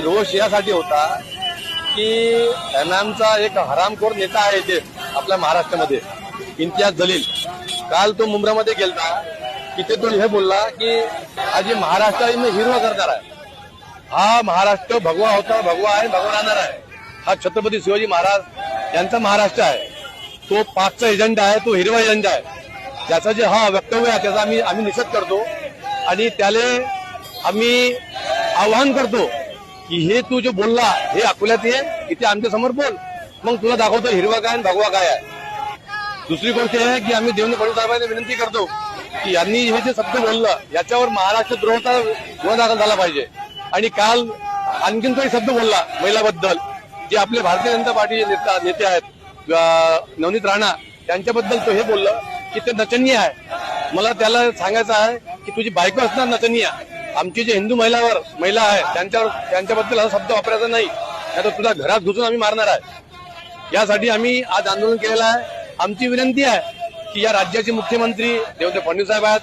आणि रोष यासाठी होता की एमआयएमचा एक हरामखोर नेता आहे इथे आपल्या महाराष्ट्रामध्ये, इम्तियाज जलील. काल तो मुंब्रामध्ये गेलता, तिथे तो हे बोलला की आज महाराष्ट्र हिरवा करणार आहे. हा महाराष्ट्र भगवा होता, भगवा आहे, भगवा राहणार आहे. हा छत्रपती शिवाजी महाराज यांचा महाराष्ट्र आहे. तो पाकचा एजंडा आहे, तो हिरवा एजंडा आहे. त्याचा जे हा वक्तव्य आहे त्याचा आम्ही निषेध करतो आणि त्याला आम्ही आवाहन करतो की हे तू जो बोलला हे अकोल्यात ये, इथे आमच्या समोर बोल, मग तुला दाखवतो हिरवा काय आणि भगवा काय आहे. दुसरी गोष्ट आहे की आम्ही देवेंद्र फडणवीस साहेबांना विनंती करतो की यांनी हे जे शब्द बोललं याच्यावर महाराष्ट्र द्रोहाचा गुन्हा दाखल झाला पाहिजे. आणि काल आणखीन काही शब्द बोलला महिलाबद्दल, जे आपले भारतीय जनता पार्टीचे नेते आहेत नवनीत राणा, त्यांच्याबद्दल तो हे बोललं की ते नचनीय आहे. मला त्याला सांगायचं आहे की तुझी बायको असणार नचनीय, आमची जे हिंदू महिला आहे त्यांच्याबद्दल हा शब्द वापरायचा नाही, तर तुला घरात घुसून आम्ही मारणार आहे. यासाठी आम्ही आज आंदोलन केलेलं आहे. आमची विनंती आहे की या राज्याचे मुख्यमंत्री देवेंद्र फडणवीस साहेब आहेत,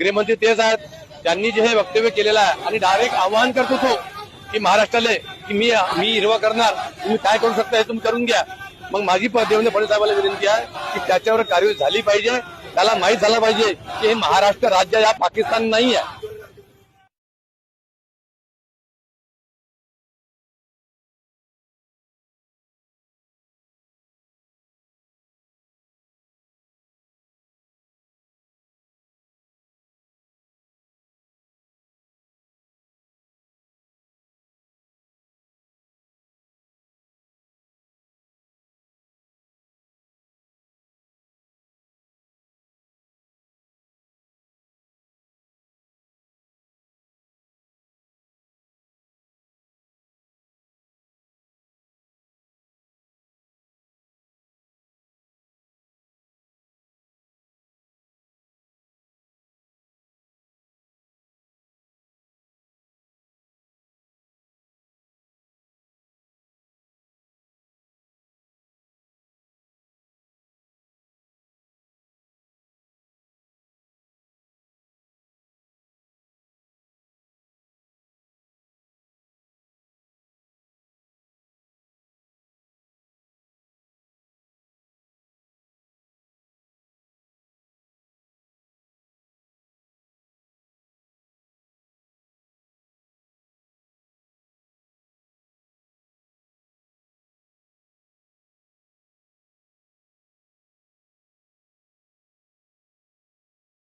गृहमंत्री तेच आहेत, त्यांनी जे हे वक्तव्य केलेलं आहे आणि डायरेक्ट आवाहन करतो तो की महाराष्ट्राला की मी हिरवा करणार, तुम्ही काय करू शकता हे तुम्ही करून घ्या. मग माझी देवेंद्र फडणवीस साहेबांना विनंती आहे की त्याच्यावर कार्यवाही झाली पाहिजे. त्याला माहीत झालं पाहिजे की हे महाराष्ट्र राज्य हा पाकिस्तान नाही आहे.